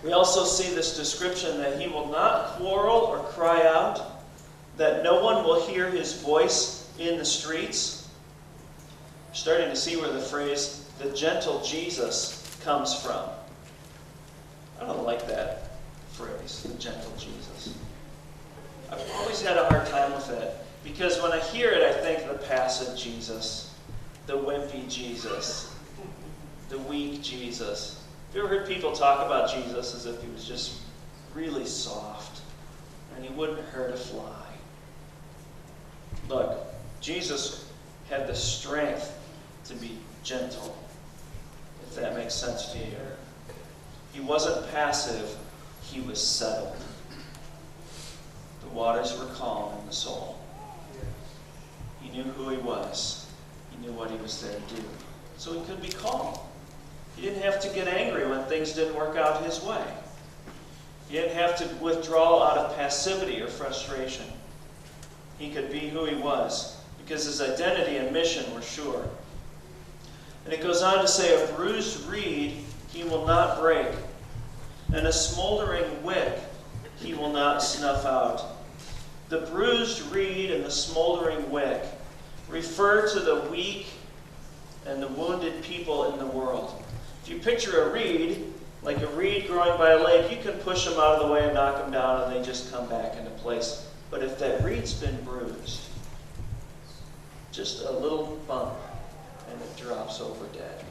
We also see this description that he will not quarrel or cry out, that no one will hear his voice in the streets. We're starting to see where the phrase, the gentle Jesus, comes from. I don't like that phrase, the gentle Jesus. I've always had a hard time with it, because when I hear it, I think the passive Jesus, the wimpy Jesus, the weak Jesus. Have you ever heard people talk about Jesus as if he was just really soft and he wouldn't hurt a fly? Look, Jesus had the strength to be gentle, if that makes sense to you. He wasn't passive, he was settled. The waters were calm in the soul. He knew who he was. He knew what he was there to do. So he could be calm. He didn't have to get angry when things didn't work out his way. He didn't have to withdraw out of passivity or frustration. He could be who he was because his identity and mission were sure. And it goes on to say, a bruised reed he will not break, and a smoldering wick he will not snuff out. The bruised reed and the smoldering wick refer to the weak and the wounded people in the world. If you picture a reed, like a reed growing by a lake, you can push them out of the way and knock them down and they just come back into place. But if that reed's been bruised, just a little bump and it drops over dead.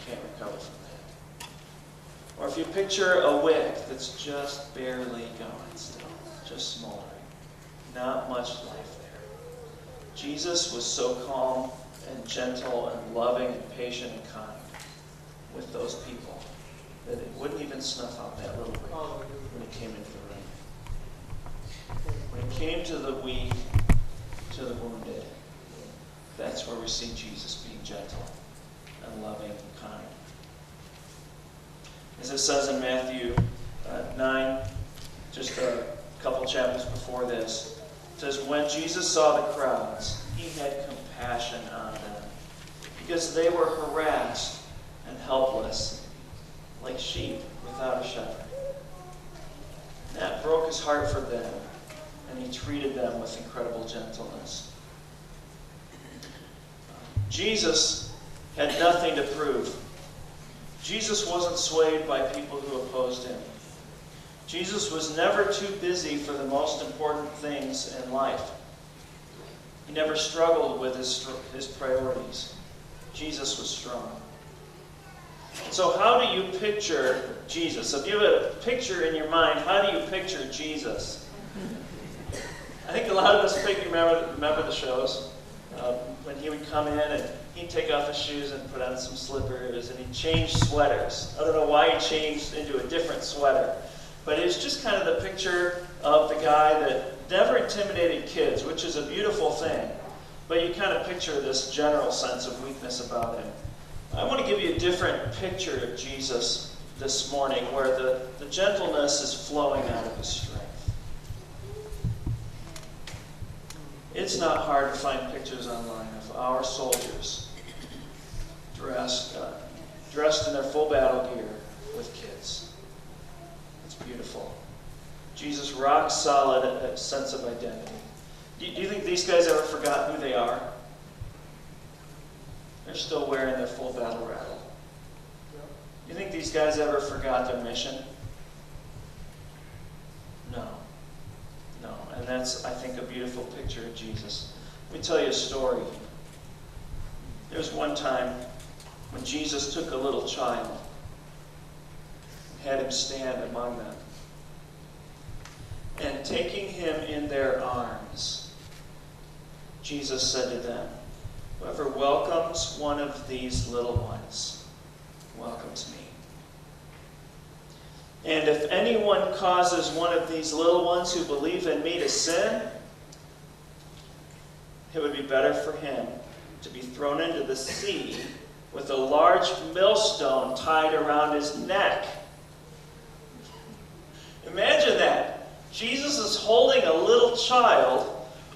You can't recover from that. Or if you picture a wick that's just barely going still, just smoldering, not much life there. Jesus was so calm and gentle and loving and patient and kind with those people that it wouldn't even snuff out that little wick when it came into the room. When it came to the weak, to the wounded, that's where we see Jesus being gentle and loving and kind. As it says in Matthew 9, just a couple chapters before this, it says, when Jesus saw the crowds, he had compassion on them, because they were harassed and helpless, like sheep without a shepherd. And that broke his heart for them, and he treated them with incredible gentleness. Jesus had nothing to prove. Jesus wasn't swayed by people who opposed him. Jesus was never too busy for the most important things in life. He never struggled with his priorities. Jesus was strong. So how do you picture Jesus? If you have a picture in your mind, how do you picture Jesus? I think a lot of us remember the shows when he would come in and he'd take off his shoes and put on some slippers and he'd change sweaters. I don't know why he changed into a different sweater, but it was just kind of the picture of the guy that never intimidated kids, which is a beautiful thing. But you kind of picture this general sense of weakness about him. I want to give you a different picture of Jesus this morning where the gentleness is flowing out of his strength. It's not hard to find pictures online of our soldiers dressed in their full battle gear with kids. It's beautiful. Jesus' rock solid sense of identity. Do you think these guys ever forgot who they are? They're still wearing their full battle rattle. Do you think these guys ever forgot their mission? No. No. And that's, I think, a beautiful picture of Jesus. Let me tell you a story. There was one time when Jesus took a little child and had him stand among them. And taking him in their arms, Jesus said to them, whoever welcomes one of these little ones welcomes me. And if anyone causes one of these little ones who believe in me to sin, it would be better for him to be thrown into the sea with a large millstone tied around his neck. Imagine that. Jesus is holding a little child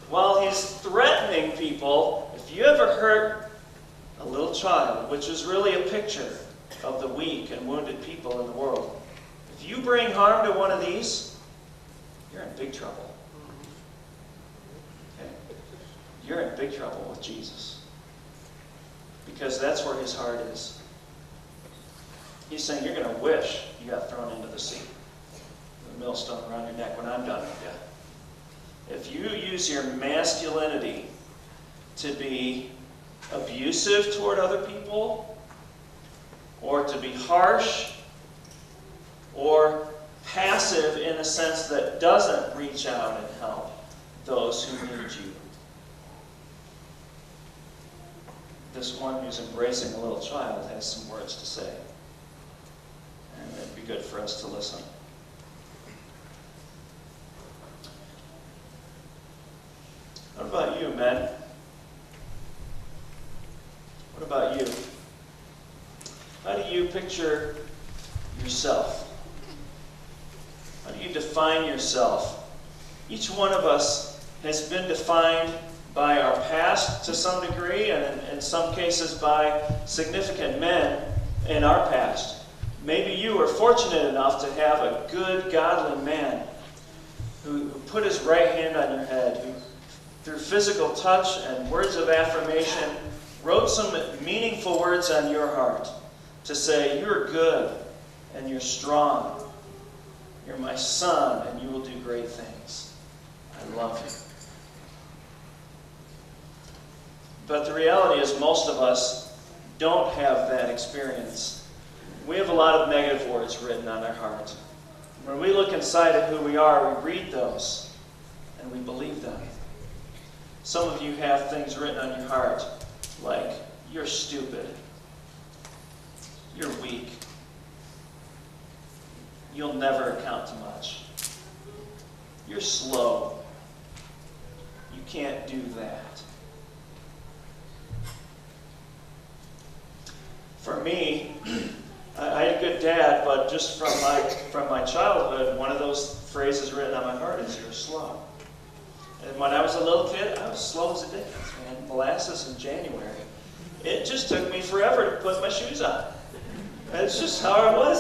while he's threatening people. If you ever hurt a little child, which is really a picture of the weak and wounded people in the world, If you bring harm to one of these, you're in big trouble. Okay? You're in big trouble with Jesus. Because that's where his heart is. He's saying you're going to wish you got thrown into the sea. The millstone around your neck when I'm done with you. If you use your masculinity to be abusive toward other people, or to be harsh, or passive in a sense that doesn't reach out and help those who need you. This one who's embracing a little child has some words to say. And it'd be good for us to listen. What about you, men? What about you? How do you picture yourself? How do you define yourself? Each one of us has been defined by our past to some degree, and in some cases by significant men in our past. Maybe you were fortunate enough to have a good, godly man who put his right hand on your head, who through physical touch and words of affirmation wrote some meaningful words on your heart to say, you're good and you're strong. You're my son and you will do great things. I love you. But the reality is most of us don't have that experience. We have a lot of negative words written on our heart. When we look inside of who we are, we read those and we believe them. Some of you have things written on your heart like, you're stupid, you're weak, you'll never amount to much, you're slow, you can't do that. For me, I had a good dad, but just from my childhood, one of those phrases written on my heart is, you're slow. And when I was a little kid, I was slow as a dickens, man. Molasses in January. It just took me forever to put my shoes on. That's just how I was.